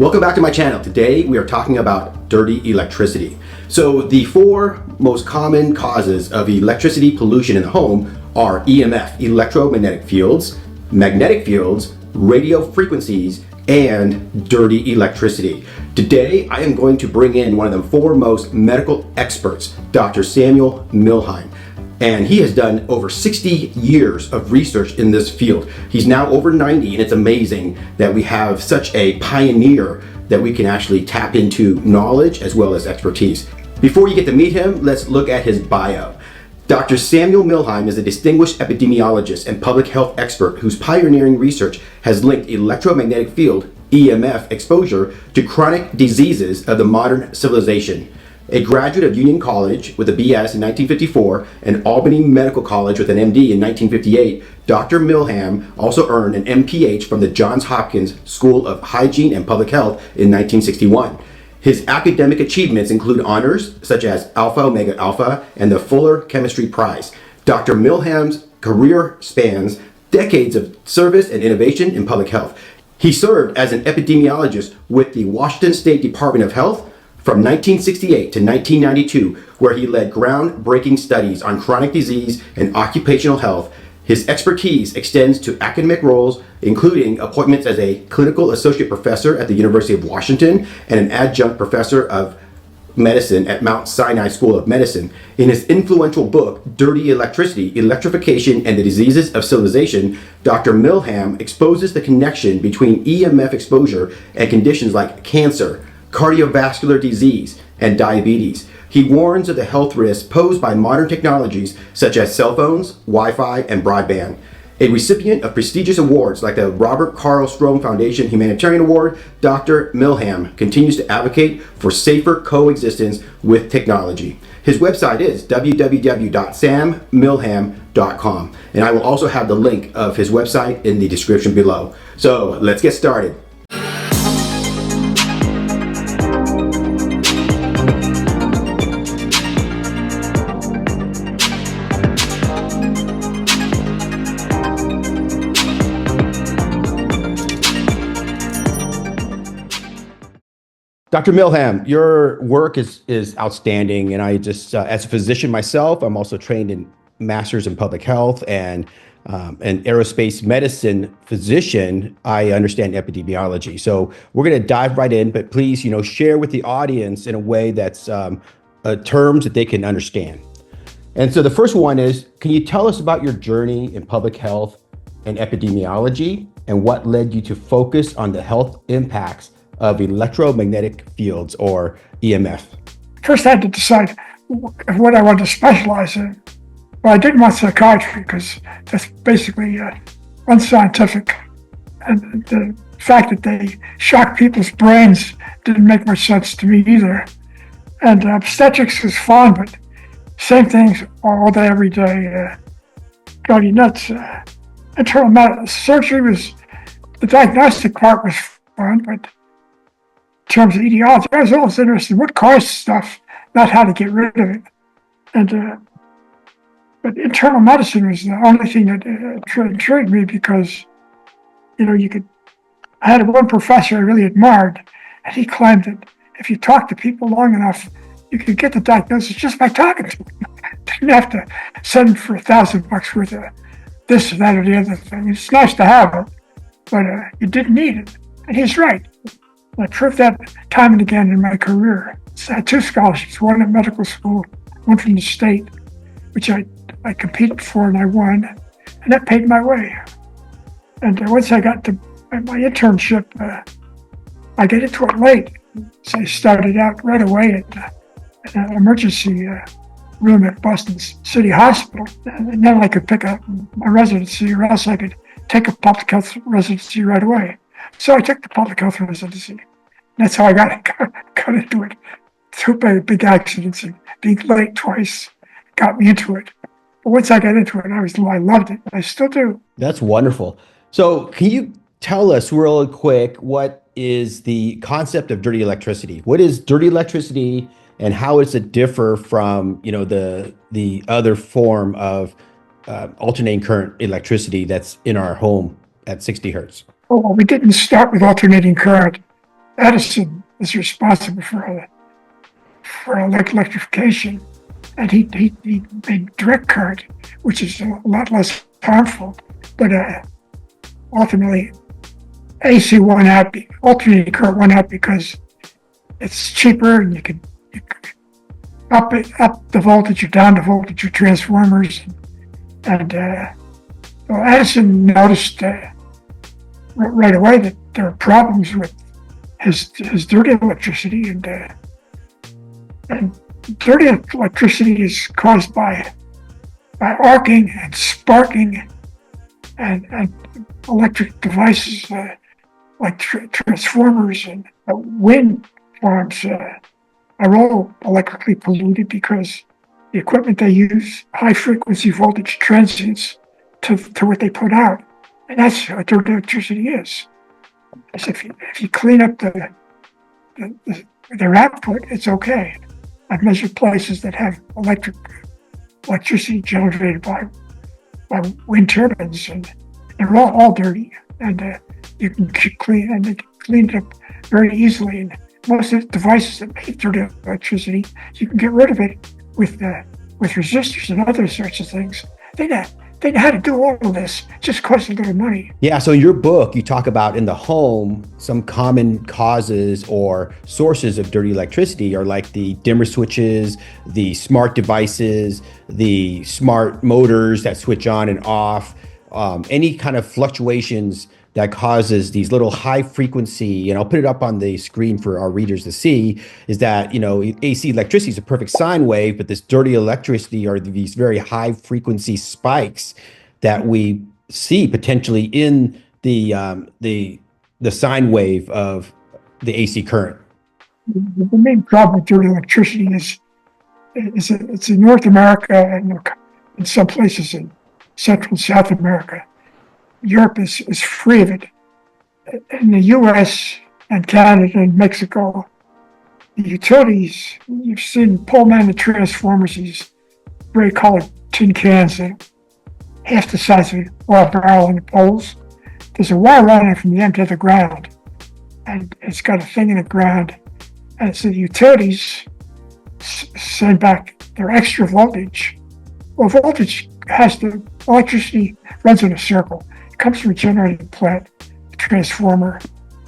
Welcome back to my channel. Today we are talking about dirty electricity. So the four most common causes of electricity pollution in the home are EMF, electromagnetic fields, magnetic fields, radio frequencies, and dirty electricity. Today I am going to bring in one of the foremost medical experts, Dr. Samuel Milham. And he has done over 60 years of research in this field. He's now over 90, and it's amazing that we have such a pioneer that we can actually tap into knowledge as well as expertise. Before you get to meet him, let's look at his bio. Dr. Samuel Milham is a distinguished epidemiologist and public health expert whose pioneering research has linked electromagnetic field, EMF, exposure to chronic diseases of the modern civilization. A graduate of Union College with a BS in 1954 and Albany Medical College with an MD in 1958, Dr. Milham also earned an MPH from the Johns Hopkins School of Hygiene and Public Health in 1961. His academic achievements include honors such as Alpha Omega Alpha and the Fuller Chemistry Prize. Dr. Milham's career spans decades of service and innovation in public health. He served as an epidemiologist with the Washington State Department of Health from 1968 to 1992, where he led groundbreaking studies on chronic disease and occupational health. His expertise extends to academic roles, including appointments as a clinical associate professor at the University of Washington and an adjunct professor of medicine at Mount Sinai School of Medicine. In his influential book, Dirty Electricity, Electrification, and the Diseases of Civilization, Dr. Milham exposes the connection between EMF exposure and conditions like cancer, cardiovascular disease, and diabetes. He warns of the health risks posed by modern technologies such as cell phones, Wi-Fi, and broadband. A recipient of prestigious awards like the Robert Carl Strom Foundation Humanitarian Award, Dr. Milham continues to advocate for safer coexistence with technology. His website is www.sammilham.com, and I will also have the link of his website in the description below. So let's get started. Dr. Milham, your work is outstanding, and I just, as a physician myself, I'm also trained in masters in public health and an aerospace medicine physician. I understand epidemiology, so we're going to dive right in. But please, share with the audience in a way that's terms that they can understand. And so the first one is, can you tell us about your journey in public health and epidemiology, and what led you to focus on the health impacts of electromagnetic fields, or EMF? First, I had to decide what I wanted to specialize in. Well, I didn't want psychiatry because that's basically unscientific. And the fact that they shock people's brains didn't make much sense to me either. And obstetrics was fun, but same things all day, every day. Drove you nuts. Internal medicine surgery was, the diagnostic part was fun, but in terms of etiology, I was always interested in what caused stuff, not how to get rid of it. And but internal medicine was the only thing that intrigued me because, I had one professor I really admired, and he claimed that if you talk to people long enough, you could get the diagnosis just by talking to them. Didn't have to send them for $1,000 worth of this or that or the other thing. It's nice to have it, but you didn't need it. And he's right. I proved that time and again in my career. So I had two scholarships, one at medical school, one from the state, which I competed for and I won, and that paid my way. And once I got to my internship, I got into it late. So I started out right away at an emergency room at Boston City Hospital. And then I could pick up my residency, or else I could take a public health residency right away. So I took the public health residency. That's how I got into it. Two big accidents and being late twice got me into it. But once I got into it, I loved it. I still do. That's wonderful. So can you tell us real quick, what is the concept of dirty electricity? What is dirty electricity, and how does it differ from, the other form of alternating current electricity that's in our home at 60 hertz? Oh, well, we didn't start with alternating current. Edison is responsible for electrification, and he made direct current, which is a lot less harmful, but ultimately AC won out, alternating current won out because it's cheaper and you can up the voltage or down the voltage of transformers. And well, Edison noticed right away that there are problems with his dirty electricity, and dirty electricity is caused by arcing and sparking and electric devices like transformers and wind farms are all electrically polluted because the equipment they use, high frequency voltage transients to what they put out. And that's what dirty electricity is. As if you clean up their output, it's okay. I've measured places that have electricity generated by wind turbines, and they're all dirty. And you can clean it up very easily. And most of the devices that make dirty electricity, you can get rid of it with resistors and other sorts of things. They know how to do all of this, just costs a little money. Yeah, so in your book, you talk about in the home, some common causes or sources of dirty electricity are like the dimmer switches, the smart devices, the smart motors that switch on and off, any kind of fluctuations that causes these little high frequency, and I'll put it up on the screen for our readers to see, is that, AC electricity is a perfect sine wave, but this dirty electricity are these very high frequency spikes that we see potentially in the sine wave of the AC current. The main problem with dirty electricity is it's in North America and in some places in Central and South America. Europe is free of it. In the US and Canada and Mexico, the utilities, you've seen pole-mounted transformers, these very colored tin cans that half the size of an oil barrel on the poles. There's a wire running from the end to the ground, and it's got a thing in the ground, and so the utilities send back their extra voltage. Well, electricity runs in a circle. It comes from a generating plant, a transformer,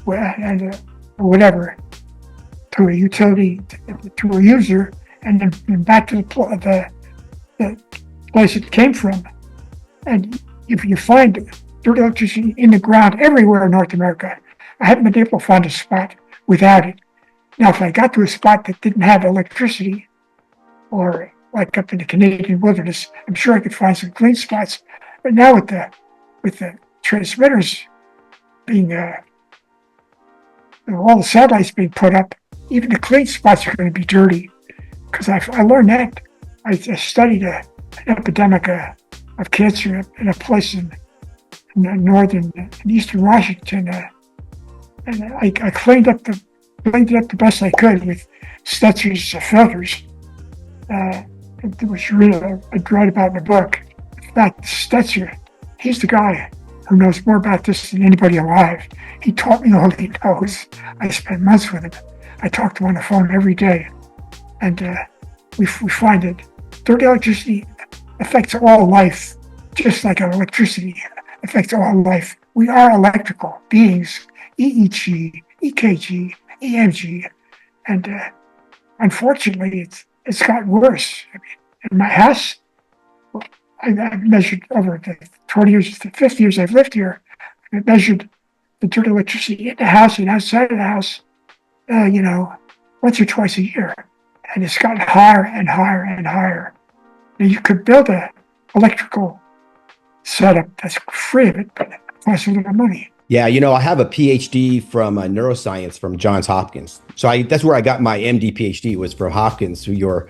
and whatever, to a utility, to a user, and then back to the place it came from. And if you find dirty electricity in the ground everywhere in North America, I haven't been able to find a spot without it. Now, if I got to a spot that didn't have electricity, or like up in the Canadian wilderness, I'm sure I could find some clean spots. But now with the transmitters being, all the satellites being put up, even the clean spots are going to be dirty. Because I learned that. I studied an epidemic of cancer in a place in northern and eastern Washington, and I cleaned it up the best I could with Stetzer's filters, which I write about in the book. In fact, Stetzer, he's the guy who knows more about this than anybody alive. He taught me all he knows. I spent months with him. I talk to him on the phone every day, and we find that dirty electricity affects all life, just like electricity affects all life. We are electrical beings, EEG, EKG, EMG, and unfortunately, it's gotten worse. I mean, in my house, I've measured over the 20 years, the 50 years I've lived here, I've measured the dirty electricity in the house and outside of the house, once or twice a year. And it's gotten higher and higher and higher. Now, you could build an electrical setup that's free of it, but it costs a little money. Yeah, I have a PhD from neuroscience from Johns Hopkins. So that's where I got my MD PhD, was from Hopkins, through your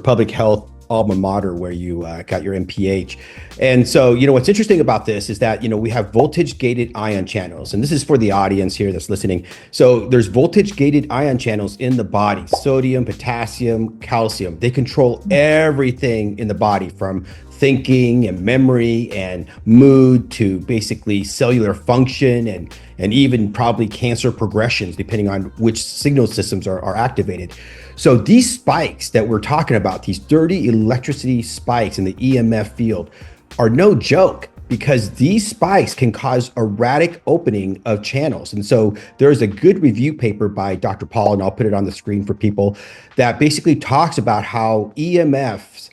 public health alma mater, where you got your MPH. And so, what's interesting about this is that, we have voltage gated ion channels, and this is for the audience here that's listening. So there's voltage gated ion channels in the body: sodium, potassium, calcium. They control everything in the body, from thinking and memory and mood to basically cellular function and even probably cancer progressions, depending on which signal systems are activated. So these spikes that we're talking about, these dirty electricity spikes in the EMF field, are no joke, because these spikes can cause erratic opening of channels. And so there's a good review paper by Dr. Paul, and I'll put it on the screen for people, that basically talks about how EMFs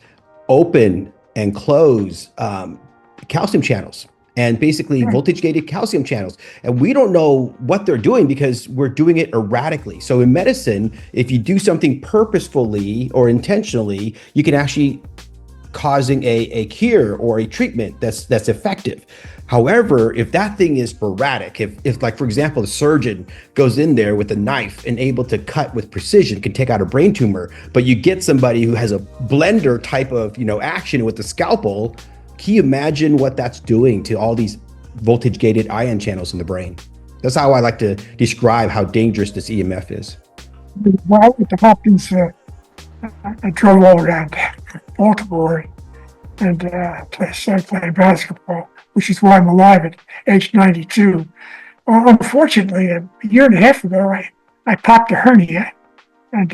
open and close calcium channels, and basically voltage gated calcium channels. And we don't know what they're doing because we're doing it erratically. So in medicine, if you do something purposefully or intentionally, you can actually causing a cure or a treatment that's effective. However, if that thing is sporadic, if like, for example, the surgeon goes in there with a knife and able to cut with precision, can take out a brain tumor, but you get somebody who has a blender type of, action with the scalpel, can you imagine what that's doing to all these voltage gated ion channels in the brain? That's how I like to describe how dangerous this EMF is. Well, with the Hopkins, I drove all around Baltimore and started playing basketball, which is why I'm alive at age 92. Well, unfortunately, a year and a half ago, I popped a hernia, and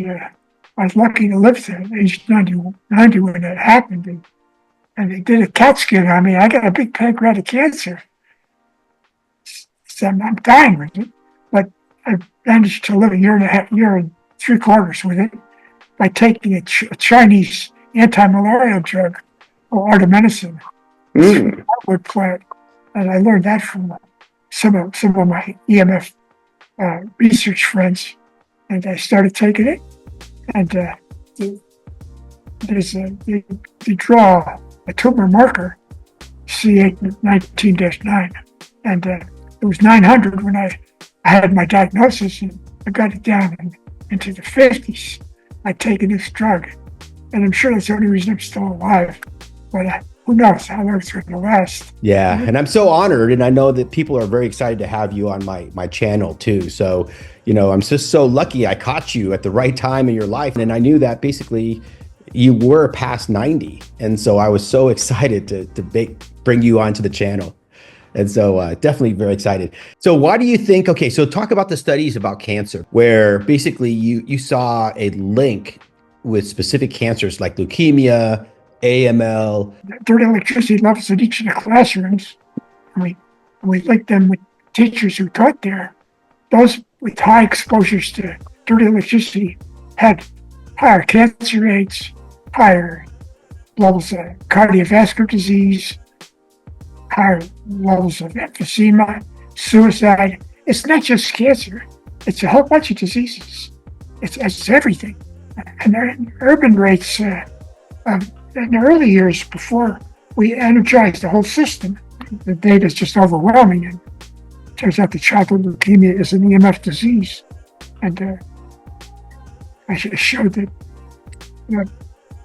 I was lucky to live to age 90 when that happened. And they did a CAT scan on me. I got a big pancreatic cancer. So I'm dying with it, but I managed to live a year and 3/4 with it by taking a Chinese anti-malarial drug called artemisinin, hardwood plant, and I learned that from some of my EMF research friends, and I started taking it. And they draw a tumor marker, C819-9, and it was 900 when I had my diagnosis, and I got it down into the 50s. I'd taken this drug, and I'm sure that's the only reason I'm still alive. But who knows how long it's going to last? Yeah, and I'm so honored, and I know that people are very excited to have you on my channel too. So, I'm just so lucky I caught you at the right time in your life, and I knew that basically you were past 90, and so I was so excited to bring you onto the channel. And so definitely very excited. So why do you think, okay, so talk about the studies about cancer, where basically you saw a link with specific cancers like leukemia, AML. Dirty electricity levels in each of the classrooms. And we linked them with teachers who taught there. Those with high exposures to dirty electricity had higher cancer rates, higher levels of cardiovascular disease, higher levels of emphysema, suicide. It's not just cancer. It's a whole bunch of diseases. It's everything. And their urban rates in the early years before we energized the whole system, the data is just overwhelming. And it turns out that childhood leukemia is an EMF disease. And I showed that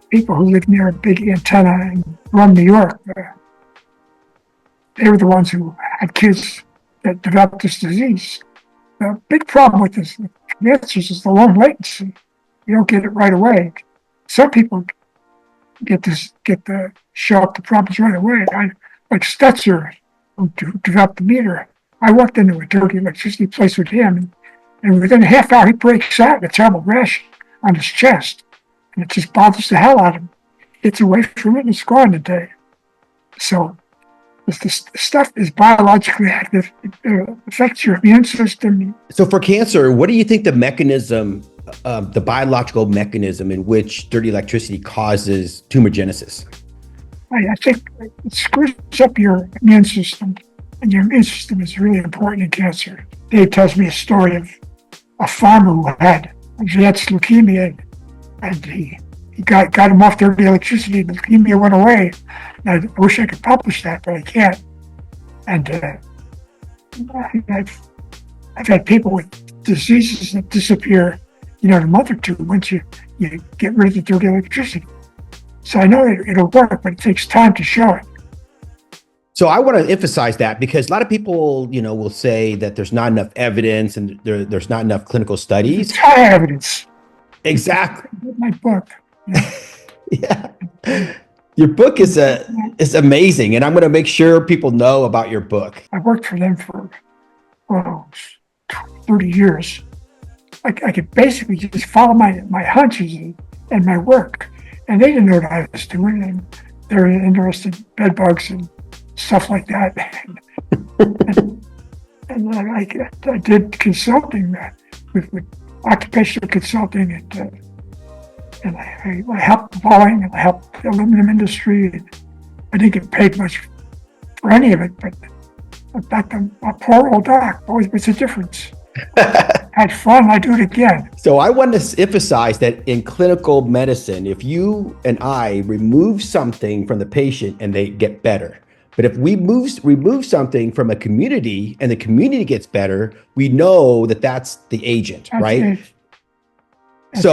people who live near a big antenna in Rome, New York, they were the ones who had kids that developed this disease. The big problem with this cancers is the long latency. You don't get it right away. Some people show up the problems right away. Like Stetzer, who developed the meter. I walked into a dirty electricity place with him, and within a half hour he breaks out in a terrible rash on his chest, and it just bothers the hell out of him. Gets away from it, and it's gone in a day. So the stuff is biologically active. It affects your immune system. So for cancer, what do you think the mechanism, the biological mechanism in which dirty electricity causes tumorigenesis? I think it screws up your immune system, and your immune system is really important in cancer. Dave tells me a story of a farmer who had advanced leukemia, and he got him off dirty electricity, and the leukemia went away. Now, I wish I could publish that, but I can't. And I've had people with diseases that disappear, in a month or two once you get rid of the dirty electricity. So I know it'll work, but it takes time to show it. So I want to emphasize that, because a lot of people, will say that there's not enough evidence and there's not enough clinical studies. It's high evidence. Exactly. My book. Yeah. Your book is amazing, and I'm going to make sure people know about your book. I worked for them for, 30 years. I could basically just follow my hunches and my work. And they didn't know what I was doing. And they were interested in bed bugs and stuff like that. and I did consulting with occupational consulting, and I helped the Boeing, and I helped the aluminum industry. And I didn't get paid much for any of it, but back to my poor old doc, boy, what's the difference? Had fun, I do it again. So I want to emphasize that in clinical medicine, if you and I remove something from the patient and they get better, but if we remove something from a community and the community gets better, we know that that's the agent, That's right? it. That's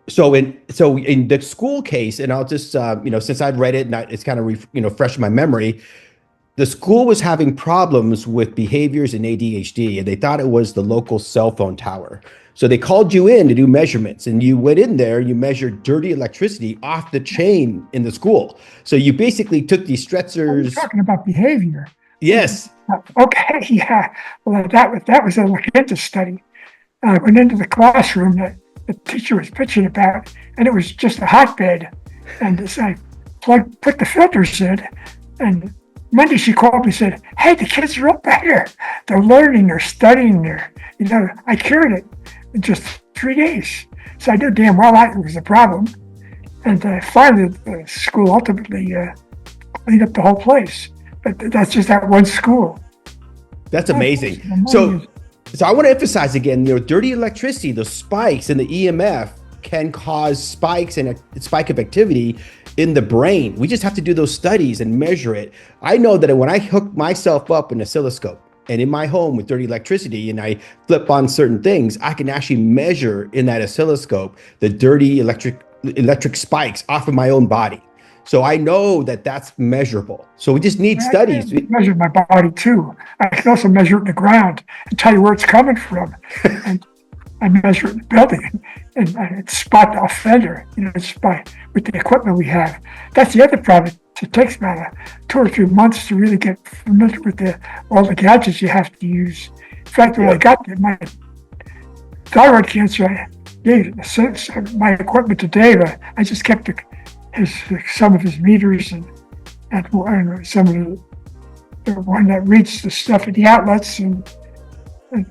So in the school case, and I'll just since I've read it and it's kind of fresh in my memory, the school was having problems with behaviors and ADHD, and they thought it was the local cell phone tower. So they called you in to do measurements, and you went in there, you measured dirty electricity off the chain in the school. So you basically took these stressors. You're talking about behavior. Yes. Okay, yeah. Well, that was a Magenta study. I went into the classroom that the teacher was pitching about, and it was just a hotbed. And so I put the filters in, and Monday she called me and said, "Hey, the kids are all better. They're learning, they're studying, I cured it in just 3 days." So I knew damn well that was a problem. And finally, the school ultimately cleaned up the whole place. But that's just that one school. That's amazing. So I want to emphasize again, dirty electricity, the spikes in the EMF can cause spikes and a spike of activity in the brain. We just have to do those studies and measure it. I know that when I hook myself up an oscilloscope and in my home with dirty electricity and I flip on certain things, I can actually measure in that oscilloscope the dirty electric spikes off of my own body. So I know that that's measurable. So we just need studies. I measure my body too. I can also measure it in the ground and tell you where it's coming from. And I measure it in the building and I spot the offender, just with the equipment we have. That's the other problem. It takes about 2 or 3 months to really get familiar with all the gadgets you have to use. In fact, when I got my thyroid cancer, I gave my equipment to Dave. I just kept some of his meters and some of the one that reads the stuff at the outlets, and I'm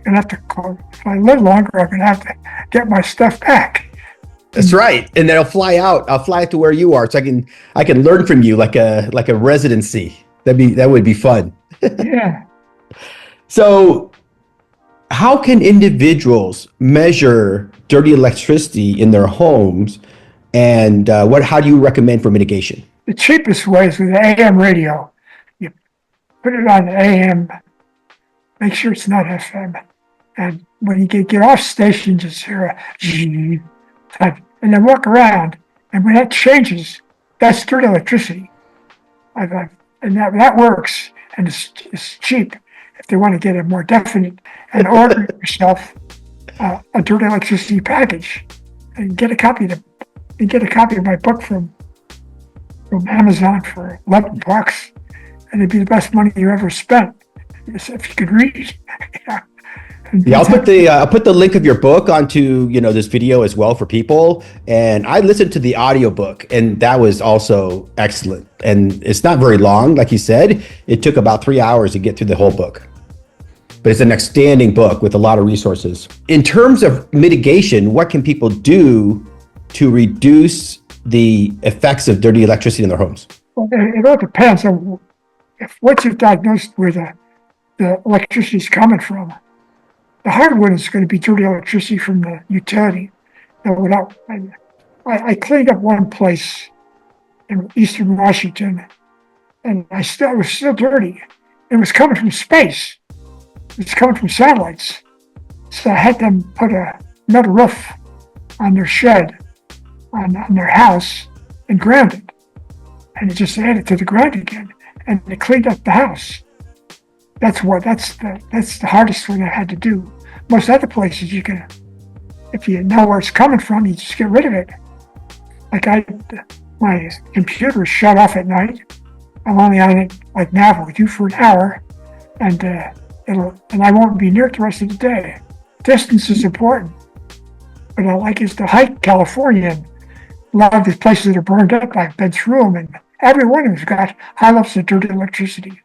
gonna have to call. If I live longer, I'm gonna have to get my stuff back. That's right, and then I'll fly out. I'll fly to where you are, so I can learn from you like a residency. That would be fun. Yeah. So, how can individuals measure dirty electricity in their homes? And how do you recommend for mitigation? The cheapest way is with the AM radio. You put it on the AM, make sure it's not FM. And when you get off station, just hear a zzz, and then walk around. And when that changes, that's dirty electricity. And that works, and it's cheap if they want to get a more definite, and order yourself a dirty electricity package and get a copy of my book from Amazon for $11, and it'd be the best money you ever spent if you could read. Yeah, I'll put the link of your book onto this video as well for people. And I listened to the audiobook, and that was also excellent. And it's not very long, like you said. It took about 3 hours to get through the whole book. But it's an outstanding book with a lot of resources. In terms of mitigation, what can people do to reduce the effects of dirty electricity in their homes? Well, it all depends on once you're diagnosed where the electricity is coming from. The hard one is going to be dirty electricity from the utility. Now, I cleaned up one place in eastern Washington, and it was still dirty. It was coming from space. It was coming from satellites. So I had them put a metal roof on their shed, on their house, and ground it. And it just added to the ground again, and they cleaned up the house. That's the hardest thing I had to do. Most other places you can, if you know where it's coming from, you just get rid of it. Like my computer is shut off at night. I'm only on it like now with you for an hour, and I won't be near it the rest of the day. Distance is important. What I like is to hike California, and a lot of these places that are burned up, I've been through them, and every one of them's got high levels of dirty electricity.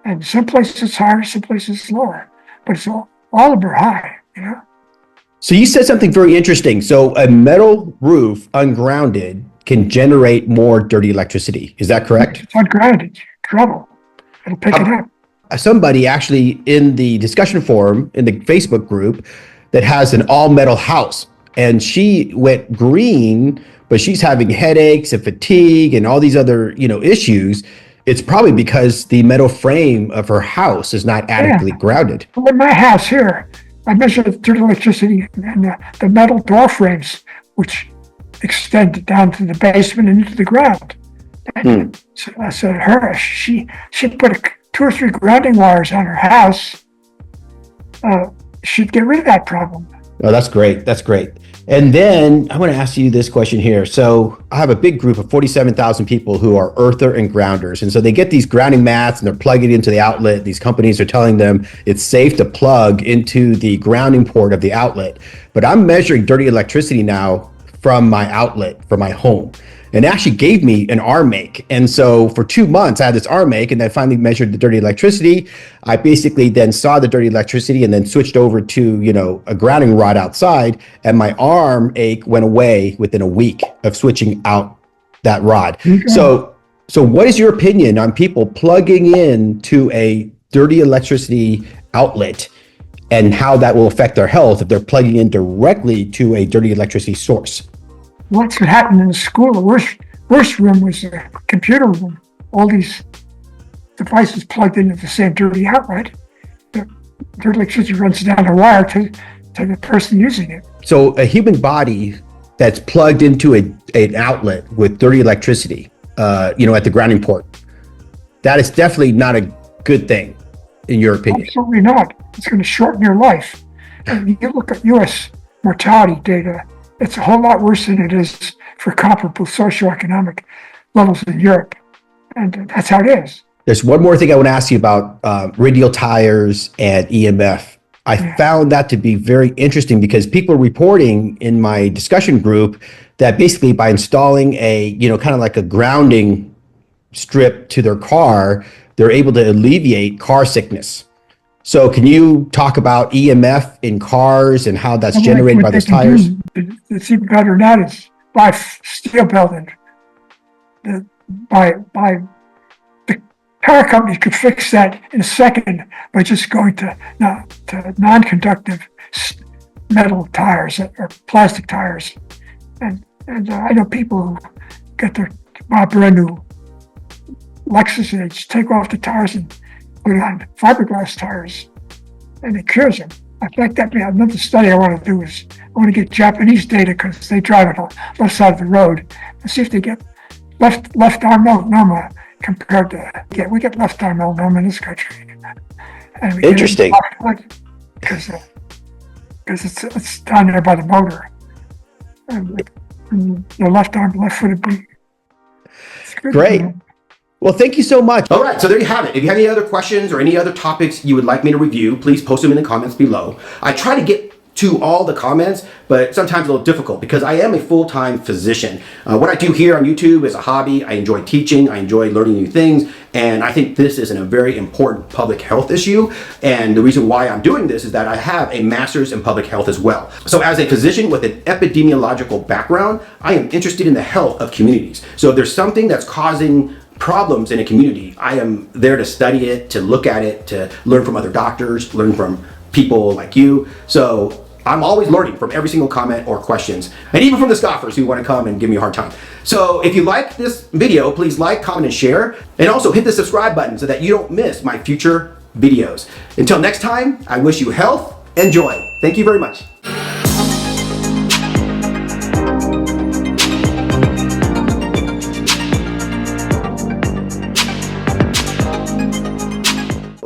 And some places it's higher, some places it's lower, but it's all of them are high, you know? So you said something very interesting. So a metal roof, ungrounded, can generate more dirty electricity. Is that correct? It's ungrounded, trouble. It'll pick it up. Somebody actually in the discussion forum, in the Facebook group, that has an all metal house, and she went green, but she's having headaches and fatigue and all these other, issues. It's probably because the metal frame of her house is not adequately grounded. Well, in my house here, I measured the dirty electricity and the metal door frames, which extend down to the basement and into the ground. And so I said, she put 2 or 3 grounding wires on her house. She'd get rid of that problem. Oh, that's great. That's great. And then I want to ask you this question here. So I have a big group of 47,000 people who are earther and grounders. And so they get these grounding mats and they're plugging it into the outlet. These companies are telling them it's safe to plug into the grounding port of the outlet. But I'm measuring dirty electricity now from my outlet, from my home. And it actually gave me an arm ache. And so for 2 months, I had this arm ache, and I finally measured the dirty electricity. I basically then saw the dirty electricity and then switched over to, a grounding rod outside, and my arm ache went away within a week of switching out that rod. Okay. So what is your opinion on people plugging in to a dirty electricity outlet and how that will affect their health if they're plugging in directly to a dirty electricity source? What's what happened in the school, the worst room was the computer room. All these devices plugged into the same dirty outlet. The dirty electricity runs down the wire to the person using it. So a human body that's plugged into an outlet with dirty electricity, at the grounding port, that is definitely not a good thing, in your opinion. Absolutely not. It's going to shorten your life. And you look at U.S. mortality data, it's a whole lot worse than it is for comparable socioeconomic levels in Europe. And that's how it is. There's one more thing I want to ask you about radial tires and EMF. I found that to be very interesting because people are reporting in my discussion group that basically by installing a, kind of like a grounding strip to their car, they're able to alleviate car sickness. So can you talk about EMF in cars and how that's generated by those tires? It's even better than that. It's by steel building. By the car companies could fix that in a second by just going to non-conductive metal tires or plastic tires. And I know people who buy brand new Lexus and they just take off the tires and put it on fiberglass tires, and it cures them. In fact, another study I want to do is I want to get Japanese data because they drive it on the left side of the road and see if they get left arm melanoma compared to we get left arm melanoma in this country. And we interesting. Because it's down there by the motor, and the left footed. Great. Well, thank you so much. All right, so there you have it. If you have any other questions or any other topics you would like me to review, please post them in the comments below. I try to get to all the comments, but sometimes a little difficult because I am a full-time physician. What I do here on YouTube is a hobby. I enjoy teaching. I enjoy learning new things. And I think this is a very important public health issue. And the reason why I'm doing this is that I have a master's in public health as well. So as a physician with an epidemiological background, I am interested in the health of communities. So if there's something that's causing problems in a community, I am there to study it, to look at it, to learn from other doctors, learn from people like you. So I'm always learning from every single comment or questions, and even from the scoffers who want to come and give me a hard time. So if you like this video, please like, comment, and share, and also hit the subscribe button so that you don't miss my future videos. Until next time, I wish you health and joy. Thank you very much.